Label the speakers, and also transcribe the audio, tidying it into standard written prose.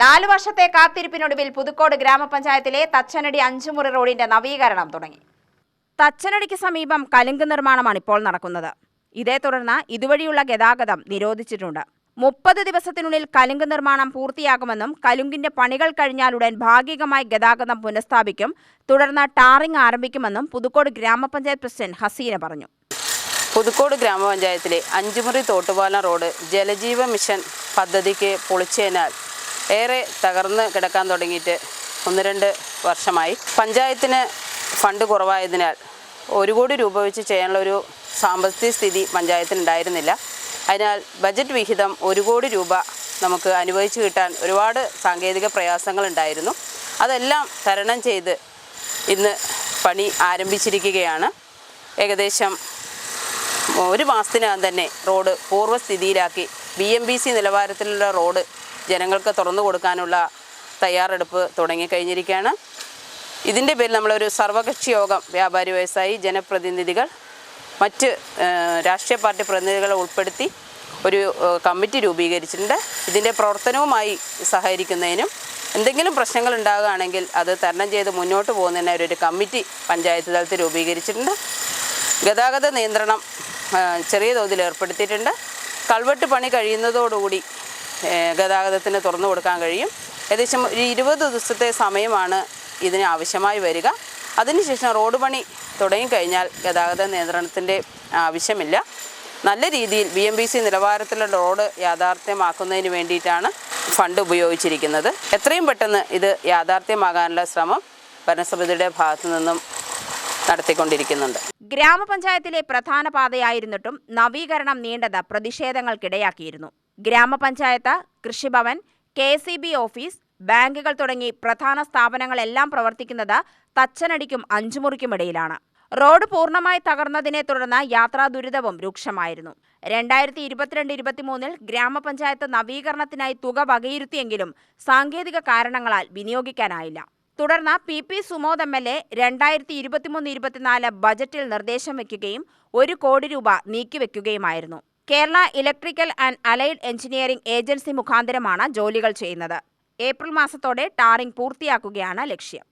Speaker 1: 4 വർഷത്തെ കാത്തിരിപ്പിനൊടുവിൽ പുതുക്കോട് ഗ്രാമപഞ്ചായത്തിലെ തച്ചനടി 5 മുറി റോഡിന്റെ നവീകരണം തുടങ്ങി. തച്ചനടിക്ക് സമീപം കലുങ്ക് നിർമ്മാണമാണ് ഇപ്പോൾ നടക്കുന്നത്. ഇതേ തുടർന്ന് ഇതുവഴിയുള്ള ഗതാഗതം നിരോധിച്ചിട്ടുണ്ട്. 30 ദിവസത്തിനുള്ളിൽ കലുങ്ക് നിർമ്മാണം പൂർത്തിയാകുമെന്നും കലുങ്കിന്റെ പണികൾ കഴിഞ്ഞാലുടൻ ഭാഗികമായി ഗതാഗതം പുനഃസ്ഥാപിക്കും, തുടർന്ന് ടാറിംഗ് ആരംഭിക്കുമെന്നും പുതുക്കോട് ഗ്രാമപഞ്ചായത്ത് പ്രസിഡന്റ് ഹസീന പറഞ്ഞു.
Speaker 2: പുതുക്കോട് ഗ്രാമപഞ്ചായത്തിലെ 5 മുറി തോട്ടുപാലം റോഡ് ജലജീവ മിഷൻ പദ്ധതിക്ക് പൊളിച്ചതിനാൽ ഏറെ തകർന്ന് കിടക്കാൻ തുടങ്ങിയിട്ട് 1-2 വർഷമായി. പഞ്ചായത്തിന് ഫണ്ട് കുറവായതിനാൽ 1 കോടി രൂപ വെച്ച് ചെയ്യാനുള്ള ഒരു സാമ്പത്തിക സ്ഥിതി പഞ്ചായത്തിനുണ്ടായിരുന്നില്ല. അതിനാൽ ബജറ്റ് വിഹിതം 1 കോടി രൂപ നമുക്ക് അനുവദിച്ചു കിട്ടാൻ ഒരുപാട് സാങ്കേതിക പ്രയാസങ്ങളുണ്ടായിരുന്നു. അതെല്ലാം തരണം ചെയ്ത് ഇന്ന് പണി ആരംഭിച്ചിരിക്കുകയാണ്. ഏകദേശം 1 മാസത്തിനകം തന്നെ റോഡ് പൂർവ്വസ്ഥിതിയിലാക്കി BMBC നിലവാരത്തിലുള്ള റോഡ് ജനങ്ങൾക്ക് തുറന്നു കൊടുക്കാനുള്ള തയ്യാറെടുപ്പ് തുടങ്ങിക്കഴിഞ്ഞിരിക്കുകയാണ്. ഇതിൻ്റെ പേരിൽ നമ്മളൊരു സർവകക്ഷി യോഗം വ്യാപാരി വ്യവസായി ജനപ്രതിനിധികൾ മറ്റ് രാഷ്ട്രീയ പാർട്ടി പ്രതിനിധികളെ ഉൾപ്പെടുത്തി ഒരു കമ്മിറ്റി രൂപീകരിച്ചിട്ടുണ്ട്. ഇതിൻ്റെ പ്രവർത്തനവുമായി സഹകരിക്കുന്നതിനും എന്തെങ്കിലും പ്രശ്നങ്ങൾ ഉണ്ടാകുകയാണെങ്കിൽ അത് തരണം ചെയ്ത് മുന്നോട്ട് പോകുന്നതിന് ഒരു കമ്മിറ്റി പഞ്ചായത്ത് തലത്തിൽ രൂപീകരിച്ചിട്ടുണ്ട്. ഗതാഗത നിയന്ത്രണം ചെറിയ തോതിൽ ഏർപ്പെടുത്തിയിട്ടുണ്ട്. കൾവെട്ട് പണി കഴിയുന്നതോടുകൂടി ഗതാഗതത്തിന് തുറന്നു കൊടുക്കാൻ കഴിയും. ഏകദേശം 20 ദിവസത്തെ സമയമാണ് ഇതിന് ആവശ്യമായി വരിക. അതിനുശേഷം റോഡ് പണി തുടങ്ങിക്കഴിഞ്ഞാൽ ഗതാഗത നിയന്ത്രണത്തിൻ്റെ ആവശ്യമില്ല. നല്ല രീതിയിൽ BMBC നിലവാരത്തിലുള്ള റോഡ് യാഥാർത്ഥ്യമാക്കുന്നതിന് വേണ്ടിയിട്ടാണ് ഫണ്ട് ഉപയോഗിച്ചിരിക്കുന്നത്. എത്രയും പെട്ടെന്ന് ഇത് യാഥാർത്ഥ്യമാകാനുള്ള ശ്രമം ഭരണസമിതിയുടെ ഭാഗത്തു നിന്നും നടത്തിക്കൊണ്ടിരിക്കുന്നുണ്ട്.
Speaker 1: ഗ്രാമപഞ്ചായത്തിലെ പ്രധാന പാതയായിരുന്നിട്ടും നവീകരണം നീണ്ടത് പ്രതിഷേധങ്ങൾക്കിടയാക്കിയിരുന്നു. ഗ്രാമപഞ്ചായത്ത്, കൃഷിഭവൻ, KCB ഓഫീസ്, ബാങ്കുകൾ തുടങ്ങി പ്രധാന സ്ഥാപനങ്ങളെല്ലാം പ്രവർത്തിക്കുന്നത് തച്ചനടിക്കും 5 മുറിക്കുമിടയിലാണ്. റോഡ് പൂർണ്ണമായി തകർന്നതിനെ തുടർന്ന് യാത്രാ ദുരിതവും രൂക്ഷമായിരുന്നു. 2022-23 ഗ്രാമപഞ്ചായത്ത് നവീകരണത്തിനായി തുക വകയിരുത്തിയെങ്കിലും സാങ്കേതിക കാരണങ്ങളാൽ വിനിയോഗിക്കാനായില്ല. തുടർന്ന് PP സുമോദ് MLA 2023-24 ബജറ്റിൽ നിർദ്ദേശം വയ്ക്കുകയും 1 കോടി രൂപ നീക്കിവെക്കുകയുമായിരുന്നു. Kerala electrical and allied engineering agency മുഖാന്തരമാണ് ജോലികൾ ചെയ്യുന്നത്. ഏപ്രിൽ മാസത്തോടെ ടാറിംഗ് പൂർത്തിയാക്കുകയാണ് ലക്ഷ്യം.